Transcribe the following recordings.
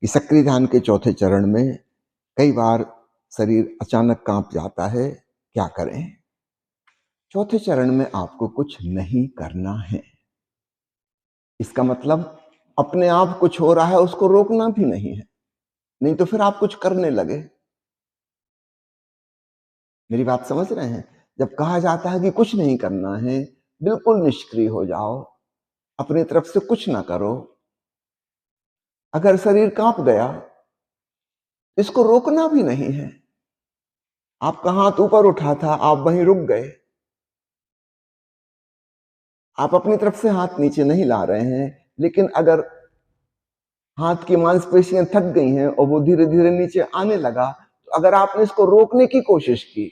कि सक्रिय ध्यान के चौथे चरण में कई बार शरीर अचानक कांप जाता है, क्या करें? चौथे चरण में आपको कुछ नहीं करना है। इसका मतलब अपने आप कुछ हो रहा है उसको रोकना भी नहीं है, नहीं तो फिर आप कुछ करने लगे। मेरी बात समझ रहे हैं? जब कहा जाता है कि कुछ नहीं करना है, बिल्कुल निष्क्रिय हो जाओ, अपनी तरफ से कुछ ना करो। अगर शरीर कांप गया, इसको रोकना भी नहीं है। आपका हाथ ऊपर उठा था, आप वहीं रुक गए। आप अपनी तरफ से हाथ नीचे नहीं ला रहे हैं, लेकिन अगर हाथ की मांसपेशियां थक गई हैं और वो धीरे धीरे नीचे आने लगा, तो अगर आपने इसको रोकने की कोशिश की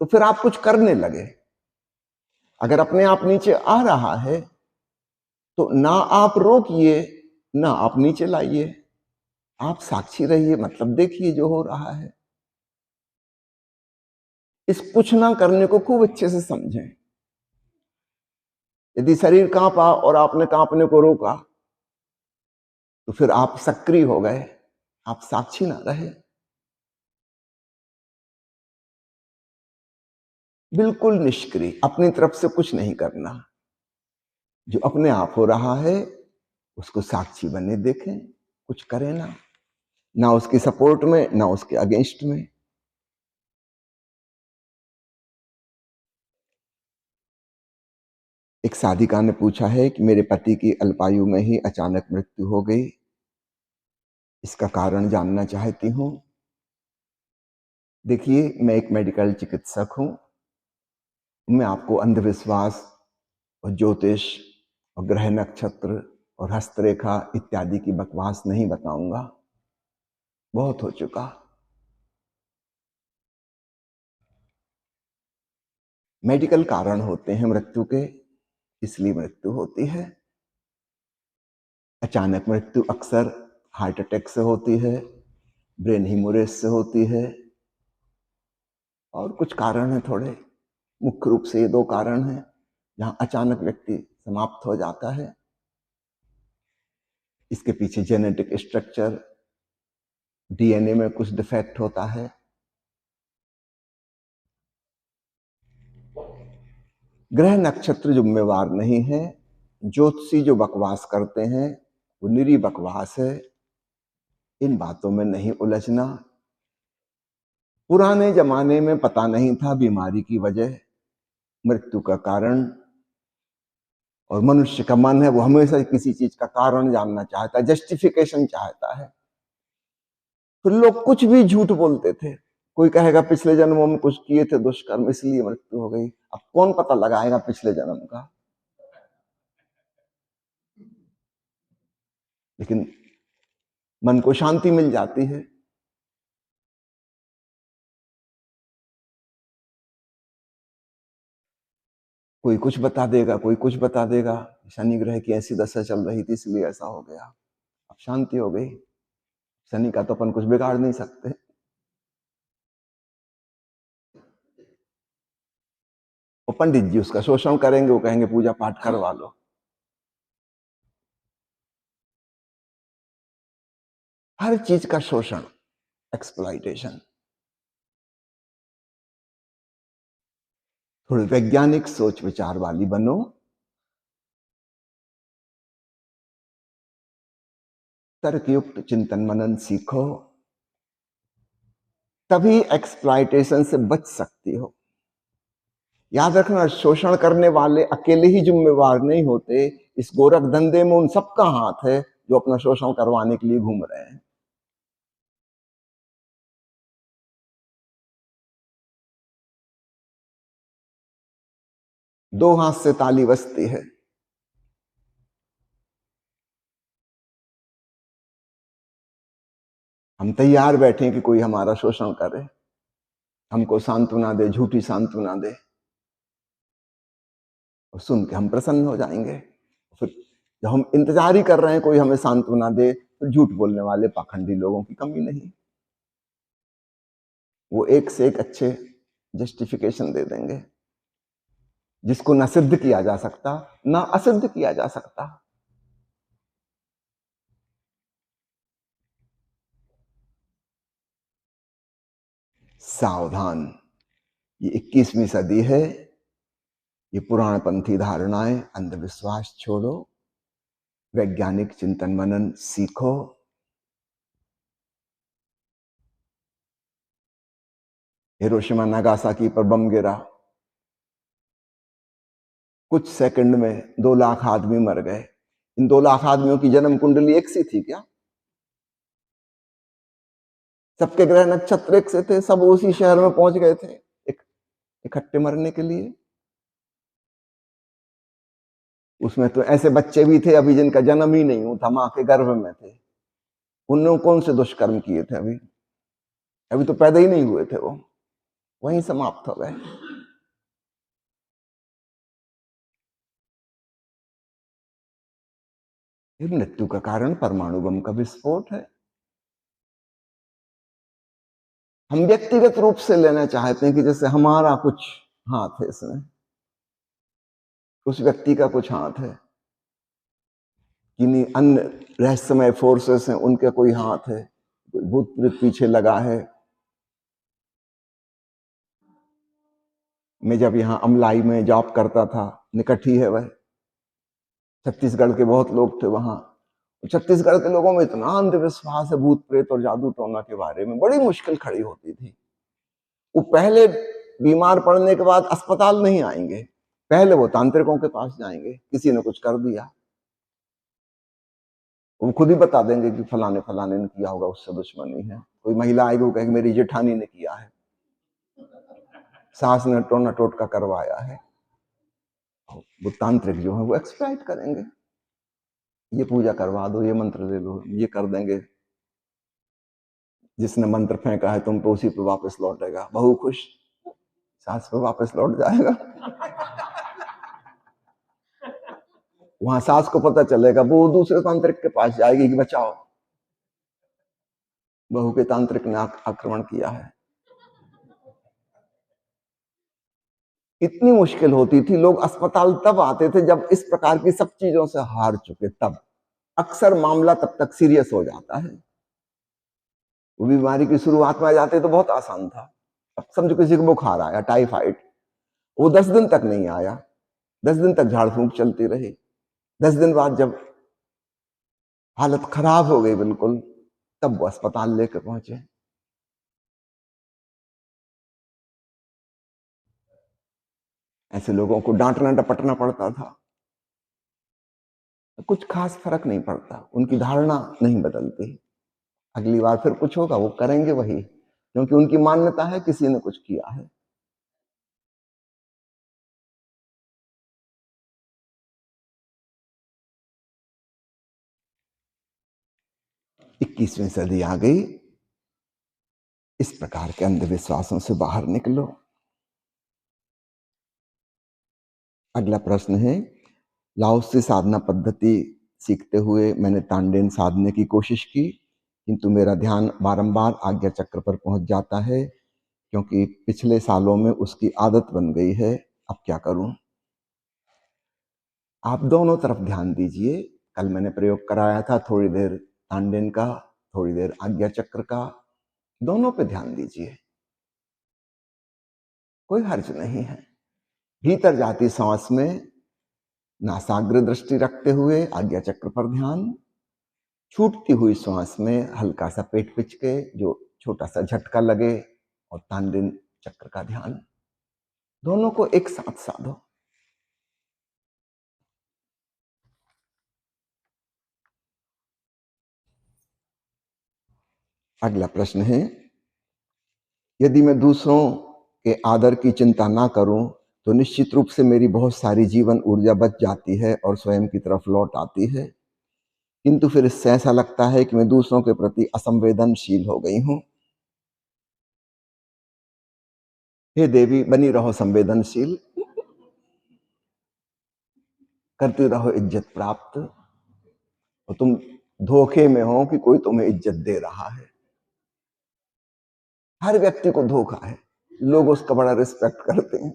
तो फिर आप कुछ करने लगे। अगर अपने आप नीचे आ रहा है तो ना आप रोकिए, ना आप नीचे लाइए, आप साक्षी रहिए, मतलब देखिए जो हो रहा है। इस कुछ ना करने को खूब अच्छे से समझें। यदि शरीर कांपा और आपने कांपने को रोका तो फिर आप सक्रिय हो गए, आप साक्षी ना रहे। बिल्कुल निष्क्रिय, अपनी तरफ से कुछ नहीं करना। जो अपने आप हो रहा है उसको साक्षी बने देखें, कुछ करें ना, ना उसकी सपोर्ट में ना उसके अगेंस्ट में। एक साधिका ने पूछा है कि मेरे पति की अल्पायु में ही अचानक मृत्यु हो गई, इसका कारण जानना चाहती हूं। देखिए, मैं एक मेडिकल चिकित्सक हूं। मैं आपको अंधविश्वास और ज्योतिष और ग्रह नक्षत्र और हस्तरेखा इत्यादि की बकवास नहीं बताऊंगा, बहुत हो चुका। मेडिकल कारण होते हैं मृत्यु के, इसलिए मृत्यु होती है। अचानक मृत्यु अक्सर हार्ट अटैक से होती है, ब्रेन हिमोरेज से होती है, और कुछ कारण हैं थोड़े। मुख्य रूप से ये दो कारण हैं जहां अचानक व्यक्ति समाप्त हो जाता है। इसके पीछे जेनेटिक स्ट्रक्चर, डीएनए में कुछ डिफेक्ट होता है। ग्रह नक्षत्र जिम्मेवार नहीं है। ज्योतिषी जो बकवास करते हैं वो निरी बकवास है। इन बातों में नहीं उलझना। पुराने जमाने में पता नहीं था बीमारी की वजह, मृत्यु का कारण, और मनुष्य का मन है वो हमेशा किसी चीज का कारण जानना चाहता है, जस्टिफिकेशन चाहता है। फिर लोग कुछ भी झूठ बोलते थे। कोई कहेगा पिछले जन्मों में कुछ किए थे दुष्कर्म इसलिए मृत्यु हो गई। अब कौन पता लगाएगा पिछले जन्म का? लेकिन मन को शांति मिल जाती है। कोई कुछ बता देगा, कोई कुछ बता देगा। शनि ग्रह की ऐसी दशा चल रही थी इसलिए ऐसा हो गया। अब शांति हो गई। शनि का तो अपन कुछ बिगाड़ नहीं सकते। वो पंडित जी उसका शोषण करेंगे, वो कहेंगे पूजा पाठ करवा लो। हर चीज का शोषण, एक्सप्लॉइटेशन। थोड़ी वैज्ञानिक सोच विचार वाली बनो। तर्कयुक्त चिंतन मनन सीखो, तभी एक्सप्लॉइटेशन से बच सकती हो। याद रखना, शोषण करने वाले अकेले ही जिम्मेवार नहीं होते। इस गोरख धंधे में उन सबका हाथ है जो अपना शोषण करवाने के लिए घूम रहे हैं। दो हाथ से ताली बजती है। हम तैयार बैठे कि कोई हमारा शोषण करे, हमको सांत्वना दे, झूठी सांत्वना दे, और सुन के हम प्रसन्न हो जाएंगे। फिर जब हम इंतजार ही कर रहे हैं कोई हमें सांत्वना दे, तो झूठ बोलने वाले पाखंडी लोगों की कमी नहीं। वो एक से एक अच्छे जस्टिफिकेशन दे देंगे, जिसको ना सिद्ध किया जा सकता ना असिद्ध किया जा सकता। सावधान, ये 21वीं सदी है। ये पुराणपंथी धारणाएं, अंधविश्वास छोड़ो, वैज्ञानिक चिंतन मनन सीखो। हिरोशिमा नागासाकी पर बम गिरा, कुछ सेकंड में 2 लाख आदमी मर गए। इन 2 लाख आदमियों की जन्म कुंडली एक सी थी क्या? सबके ग्रह नक्षत्र एक से थे, सब उसी शहर में पहुंच गए थे इकट्ठे मरने के लिए। उसमें तो ऐसे बच्चे भी थे अभी जिनका जन्म ही नहीं हुआ था, मां के गर्भ में थे। उन्होंने कौन से दुष्कर्म किए थे? अभी अभी तो पैदा ही नहीं हुए थे, वो वहीं समाप्त हो गए। मृत्यु का कारण परमाणु बम का विस्फोट है। हम व्यक्तिगत रूप से लेना चाहते हैं कि जैसे हमारा कुछ हाथ है इसमें, उस व्यक्ति का कुछ हाथ है, किन्हीं अन्य रहस्यमय फोर्सेस हैं उनके कोई हाथ है, कोई भूत प्रेत पीछे लगा है। मैं जब यहाँ अमलाई में जॉब करता था, निकट ही है वह, छत्तीसगढ़ के बहुत लोग थे वहां। छत्तीसगढ़ के लोगों में इतना अंधविश्वास है भूत प्रेत और जादू टोना के बारे में, बड़ी मुश्किल खड़ी होती थी। वो पहले बीमार पड़ने के बाद अस्पताल नहीं आएंगे, पहले वो तांत्रिकों के पास जाएंगे, किसी ने कुछ कर दिया। वो खुद ही बता देंगे कि फलाने फलाने ने किया होगा, उससे दुश्मनी है। कोई महिला आएगी, वो कहेगी मेरी जेठानी ने किया है, सास ने टोना टोटका करवाया है। वो तांत्रिक जो है वो एक्सप्लॉइट करेंगे, ये पूजा करवा दो, ये मंत्र ले लो, ये कर देंगे। जिसने मंत्र फेंका है तुम पे, उसी पे वापस लौटेगा। बहू खुश, सास पे वापस लौट जाएगा। वहां सास को पता चलेगा, वो दूसरे तांत्रिक के पास जाएगी कि बचाओ, बहू के तांत्रिक ने आक्रमण किया है। इतनी मुश्किल होती थी, लोग अस्पताल तब आते थे जब इस प्रकार की सब चीजों से हार चुके, तब अक्सर मामला तब तक सीरियस हो जाता है। वो बीमारी की शुरुआत में आ जाते तो बहुत आसान था। अब समझो किसी को बुखार आया, टाइफाइड, वो 10 दिन तक नहीं आया, 10 दिन तक झाड़ फूंक चलती रही। 10 दिन बाद जब हालत खराब हो गई बिल्कुल, तब वो अस्पताल लेकर पहुंचे। ऐसे लोगों को डांटना डपटना पड़ता था। कुछ खास फर्क नहीं पड़ता, उनकी धारणा नहीं बदलती। अगली बार फिर कुछ होगा, वो करेंगे वही, क्योंकि उनकी मान्यता है किसी ने कुछ किया है। इक्कीसवीं सदी आ गई, इस प्रकार के अंधविश्वासों से बाहर निकलो। अगला प्रश्न है, लाओत्से साधना पद्धति सीखते हुए मैंने तांडेन साधने की कोशिश की, किंतु मेरा ध्यान बारंबार आज्ञा चक्र पर पहुंच जाता है, क्योंकि पिछले सालों में उसकी आदत बन गई है। अब क्या करूं? आप दोनों तरफ ध्यान दीजिए। कल मैंने प्रयोग कराया था, थोड़ी देर तांडेन का, थोड़ी देर आज्ञा चक्र का, दोनों पे ध्यान दीजिए, कोई हर्ज नहीं है। भीतर जाती सांस में नासाग्र दृष्टि रखते हुए आज्ञा चक्र पर ध्यान, छूटती हुई श्वास में हल्का सा पेट पिचके, जो छोटा सा झटका लगे, और तांडिन चक्र का ध्यान, दोनों को एक साथ साधो। अगला प्रश्न है, यदि मैं दूसरों के आदर की चिंता ना करूं तो निश्चित रूप से मेरी बहुत सारी जीवन ऊर्जा बच जाती है और स्वयं की तरफ लौट आती है, किंतु फिर इससे ऐसा लगता है कि मैं दूसरों के प्रति असंवेदनशील हो गई हूं। हे देवी, बनी रहो संवेदनशील, करती रहो इज्जत प्राप्त, और तुम धोखे में हो कि कोई तुम्हें इज्जत दे रहा है। हर व्यक्ति को धोखा है, लोग उसका बड़ा रिस्पेक्ट करते हैं।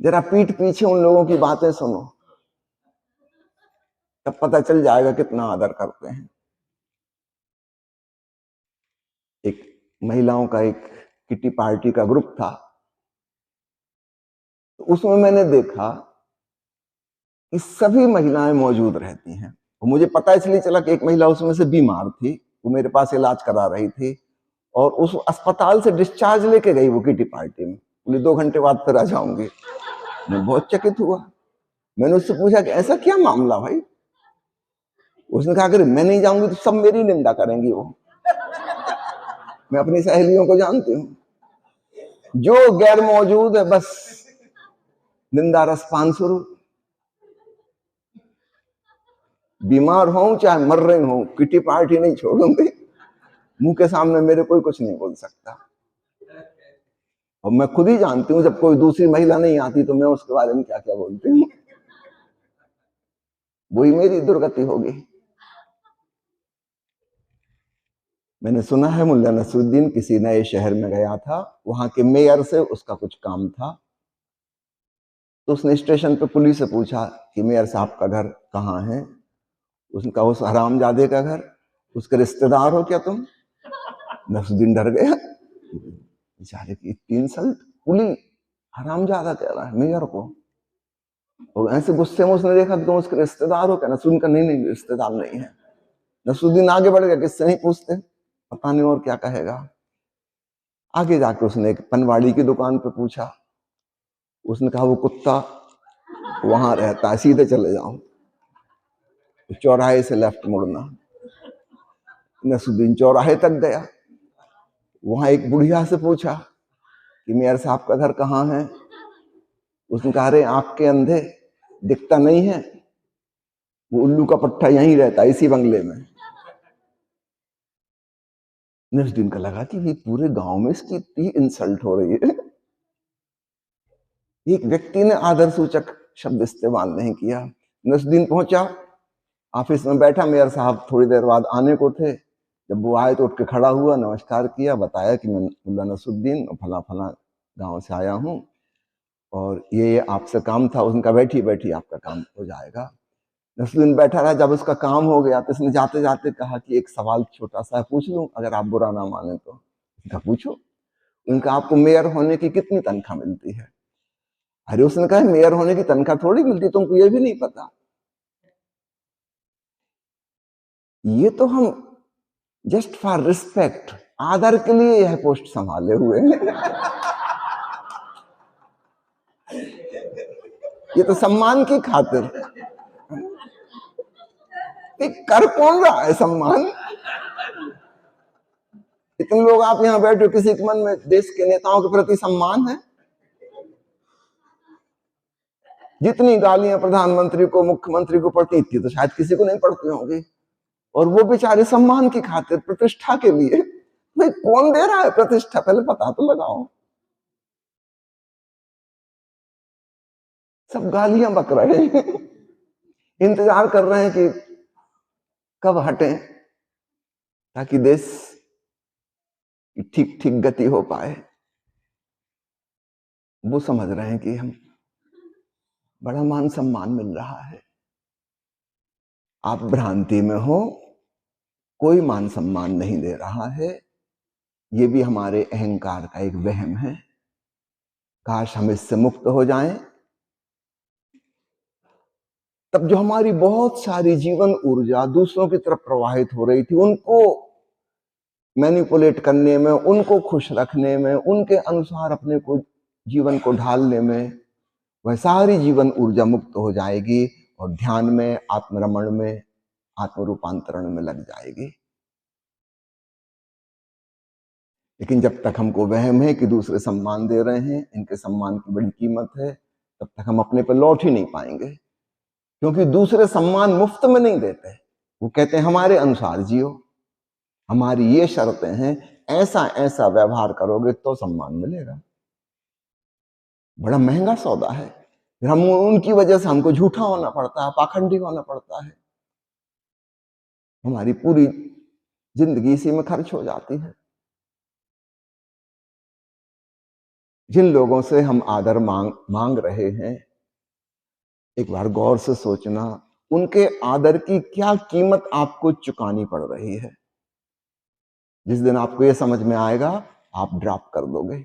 जरा पीठ पीछे उन लोगों की बातें सुनो, तब पता चल जाएगा कितना आदर करते हैं। एक महिलाओं का एक किटी पार्टी का ग्रुप था। तो उसमें मैंने देखा कि सभी महिलाएं मौजूद रहती हैं। और मुझे पता इसलिए चला कि एक महिला उसमें से बीमार थी, वो मेरे पास इलाज करा रही थी और उस अस्पताल से डिस्चार्ज लेके गई वो किटी पार्टी में। बोली 2 घंटे बाद फिर आ जाऊंगी। मैं बहुत चकित हुआ। मैंने उससे पूछा कि ऐसा क्या मामला भाई? उसने कहा अगर मैं नहीं जाऊंगी तो सब मेरी निंदा करेंगी। वो मैं अपनी सहेलियों को जानती हूँ, जो गैर मौजूद है बस निंदा रसपान शुरू। बीमार हो चाहे मर रही हो, किटी पार्टी नहीं छोड़ूंगी। मुंह के सामने मेरे कोई कुछ नहीं बोल सकता। और मैं खुद ही जानती हूँ जब कोई दूसरी महिला नहीं आती तो मैं उसके बारे में क्या क्या बोलती हूँ। वही मेरी दुर्गति होगी। मैंने सुना है मुल्ला नसरुद्दीन किसी नए शहर में गया था, वहां के मेयर से उसका कुछ काम था। तो उसने स्टेशन पे पुलिस से पूछा कि मेयर साहब का घर कहाँ है? उसने कहा उस हरामजादे का घर। उसके रिश्तेदार हो क्या तुम? नसरुद्दीन डर गया। बेचारे की इतनी इंसल्ट, पुली हरामजादा कह रहा है मेयर को। और ऐसे गुस्से में उसने देखा कि तुम उसके रिश्तेदार हो क्या? नसरुद्दीन का नहीं नहीं रिश्तेदार नहीं है। नसरुद्दीन आगे बढ़ गया, किससे नहीं पूछते, पता नहीं और क्या कहेगा। आगे जाके उसने एक पनवाड़ी की दुकान पे पूछा। उसने कहा वो कुत्ता वहां रहता है, सीधे चले जाओ, चौराहे से लेफ्ट मुड़ना। नसरुद्दीन चौराहे तक गया। वहां एक बुढ़िया से पूछा कि मेयर साहब का घर कहाँ है? उसने कहा अरे आंख के अंधे, दिखता नहीं है, वो उल्लू का पट्टा यहीं रहता है इसी बंगले में। नसरुद्दीन का लगा कि ये पूरे गांव में इसकी इतनी इंसल्ट हो रही है। एक व्यक्ति ने आदर सूचक शब्द इस्तेमाल नहीं किया। नसरुद्दीन पहुंचा, ऑफिस में बैठा, मेयर साहब थोड़ी देर बाद आने को थे। जब वो आए तो उठ के खड़ा हुआ, नमस्कार किया, बताया कि मैं मुल्ला नसरुद्दीन फला फला गांव से आया हूँ और ये आपसे काम था। उनका बैठी बैठी आपका काम हो जाएगा। नसरुद्दीन बैठा रहा। जब उसका काम हो गया तो उसने जाते जाते कहा कि एक सवाल छोटा सा पूछ लूं, अगर आप बुरा ना माने तो। उनका पूछो। उनका आपको मेयर होने की कितनी तनख्वाह मिलती है? अरे उसने कहा मेयर होने की तनख्वाह थोड़ी मिलती, तुमको ये भी नहीं पता? ये तो हम जस्ट फॉर रिस्पेक्ट, आदर के लिए यह पोस्ट संभाले हुए हैं। ये तो सम्मान की खातिर। कर कौन रहा है सम्मान? इतने लोग आप यहां बैठे हो, किसी के मन में देश के नेताओं के प्रति सम्मान है? जितनी गालियां प्रधानमंत्री को मुख्यमंत्री को पड़ती, इतनी तो शायद किसी को नहीं पड़ती होंगी। और वो बेचारे सम्मान की खातिर, प्रतिष्ठा के लिए। भाई कौन दे रहा है प्रतिष्ठा, पहले पता तो लगाओ। सब गालियां बक रहे हैं, इंतजार कर रहे हैं कि कब हटें ताकि देश की ठीक ठीक गति हो पाए। वो समझ रहे हैं कि हम बड़ा मान सम्मान मिल रहा है। आप भ्रांति में हो, कोई मान सम्मान नहीं दे रहा है। ये भी हमारे अहंकार का एक वहम है। काश हम इससे मुक्त हो जाएं। तब जो हमारी बहुत सारी जीवन ऊर्जा दूसरों की तरफ प्रवाहित हो रही थी, उनको मैनिपुलेट करने में, उनको खुश रखने में, उनके अनुसार अपने को जीवन को ढालने में, वह सारी जीवन ऊर्जा मुक्त हो जाएगी और ध्यान में, आत्मरमण में, आत्म रूपांतरण में लग जाएगी। लेकिन जब तक हमको वहम है कि दूसरे सम्मान दे रहे हैं, इनके सम्मान की बड़ी कीमत है, तब तक हम अपने पर लौट ही नहीं पाएंगे। क्योंकि दूसरे सम्मान मुफ्त में नहीं देते। वो कहते हैं हमारे अनुसार जियो, हमारी ये शर्तें हैं, ऐसा ऐसा व्यवहार करोगे तो सम्मान मिलेगा। बड़ा महंगा सौदा है। फिर हम उनकी वजह से हमको झूठा होना पड़ता है, पाखंडी होना पड़ता है। हमारी पूरी जिंदगी इसी में खर्च हो जाती है। जिन लोगों से हम आदर मांग रहे हैं, एक बार गौर से सोचना, उनके आदर की क्या कीमत आपको चुकानी पड़ रही है। जिस दिन आपको ये समझ में आएगा, आप ड्रॉप कर दोगे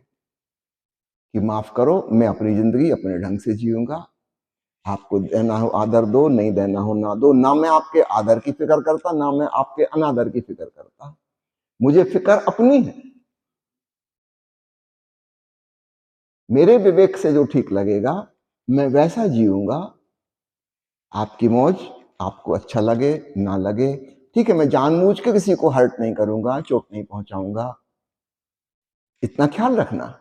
कि माफ करो, मैं अपनी जिंदगी अपने ढंग से जीऊंगा। आपको देना हो आदर दो, नहीं देना हो ना दो। ना मैं आपके आदर की फिक्र करता, ना मैं आपके अनादर की फिक्र करता। मुझे फिक्र अपनी है। मेरे विवेक से जो ठीक लगेगा मैं वैसा जीऊंगा। आपकी मौज, आपको अच्छा लगे ना लगे, ठीक है। मैं जानबूझ के किसी को हर्ट नहीं करूंगा, चोट नहीं पहुंचाऊंगा। इतना ख्याल रखना,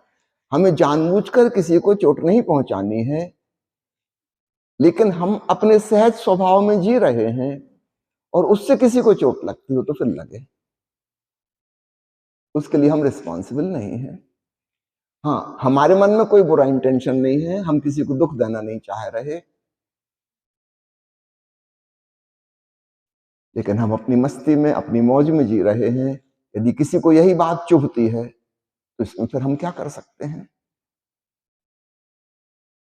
हमें जानबूझकर किसी को चोट नहीं पहुंचानी है, लेकिन हम अपने सहज स्वभाव में जी रहे हैं और उससे किसी को चोट लगती हो तो फिर लगे, उसके लिए हम रिस्पॉन्सिबल नहीं है। हाँ, हमारे मन में कोई बुरा इंटेंशन नहीं है, हम किसी को दुख देना नहीं चाह रहे, लेकिन हम अपनी मस्ती में अपनी मौज में जी रहे हैं। यदि किसी को यही बात चुभती है तो इसमें फिर हम क्या कर सकते हैं?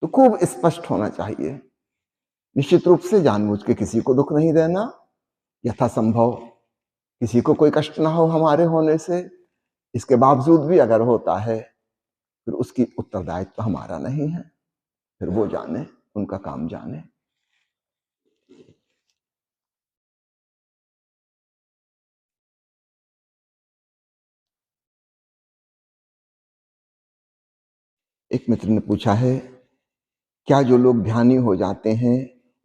तो खूब स्पष्ट होना चाहिए। निश्चित रूप से जानबूझ के किसी को दुख नहीं देना, यथासंभव किसी को कोई कष्ट ना हो हमारे होने से। इसके बावजूद भी अगर होता है फिर उसकी उत्तरदायित्व तो हमारा नहीं है, फिर वो जाने, उनका काम जाने। एक मित्र ने पूछा है, क्या जो लोग ध्यानी हो जाते हैं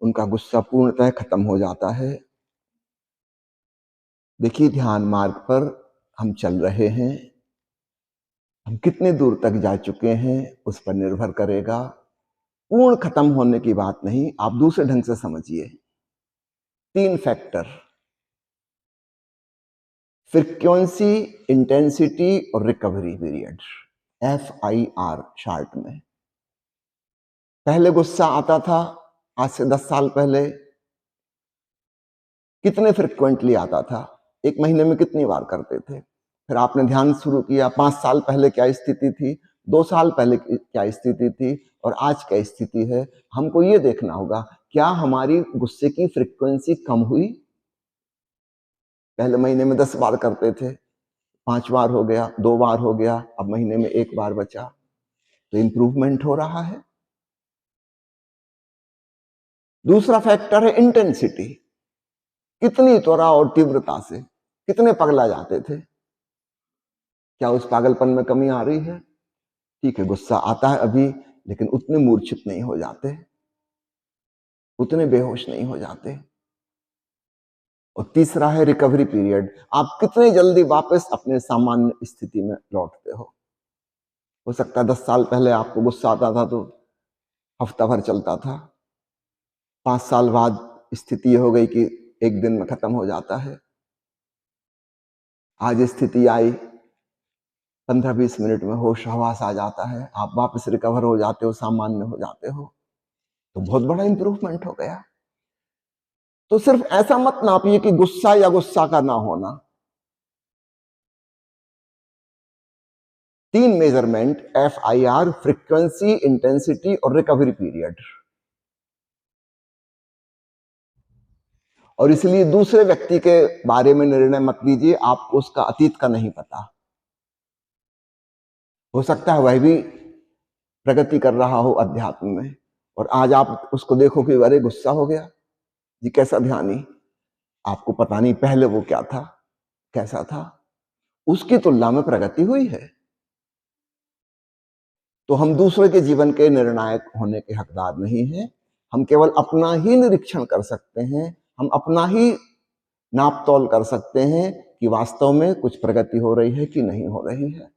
उनका गुस्सा पूर्णतः खत्म हो जाता है? देखिए, ध्यान मार्ग पर हम चल रहे हैं, हम कितने दूर तक जा चुके हैं उस पर निर्भर करेगा। पूर्ण खत्म होने की बात नहीं, आप दूसरे ढंग से समझिए। 3 फैक्टर, फ्रीक्वेंसी, इंटेंसिटी और रिकवरी पीरियड, FIR शॉर्ट में। पहले गुस्सा आता था, आज से 10 साल पहले कितने फ्रिक्वेंटली आता था, 1 महीने में कितनी बार करते थे? फिर आपने ध्यान शुरू किया, 5 साल पहले क्या स्थिति थी, 2 साल पहले क्या स्थिति थी और आज क्या स्थिति है। हमको ये देखना होगा, क्या हमारी गुस्से की फ्रिक्वेंसी कम हुई? पहले महीने में 10 बार करते थे, 5 बार हो गया, 2 बार हो गया, अब महीने में 1 बार बचा, तो इंप्रूवमेंट हो रहा है। दूसरा फैक्टर है इंटेंसिटी, कितनी त्वरा और तीव्रता से, कितने पगला जाते थे, क्या उस पागलपन में कमी आ रही है? ठीक है, गुस्सा आता है अभी, लेकिन उतने मूर्छित नहीं हो जाते, उतने बेहोश नहीं हो जाते। और तीसरा है रिकवरी पीरियड, आप कितने जल्दी वापस अपने सामान्य स्थिति में लौटते हो सकता है 10 साल पहले आपको गुस्सा आता था तो हफ्ता भर चलता था, 5 साल बाद स्थिति ये हो गई कि 1 दिन में खत्म हो जाता है। आज स्थिति आई, 15-20 मिनट में होश हवास आ जाता है, आप वापस रिकवर हो जाते हो, सामान्य हो जाते हो, तो बहुत बड़ा इंप्रूवमेंट हो गया। तो सिर्फ ऐसा मत नापिए कि गुस्सा या गुस्सा का ना होना। 3 मेजरमेंट, FIR, फ्रीक्वेंसी, इंटेंसिटी और रिकवरी पीरियड। और इसलिए दूसरे व्यक्ति के बारे में निर्णय मत लीजिए, आपको उसका अतीत का नहीं पता। हो सकता है वह भी प्रगति कर रहा हो अध्यात्म में, और आज आप उसको देखो कि अरे गुस्सा हो गया जी, कैसा ध्यानी। आपको पता नहीं पहले वो क्या था, कैसा था, उसकी तुलना में प्रगति हुई है। तो हम दूसरे के जीवन के निर्णायक होने के हकदार नहीं हैं, हम केवल अपना ही निरीक्षण कर सकते हैं, हम अपना ही नाप तौल कर सकते हैं कि वास्तव में कुछ प्रगति हो रही है कि नहीं हो रही है।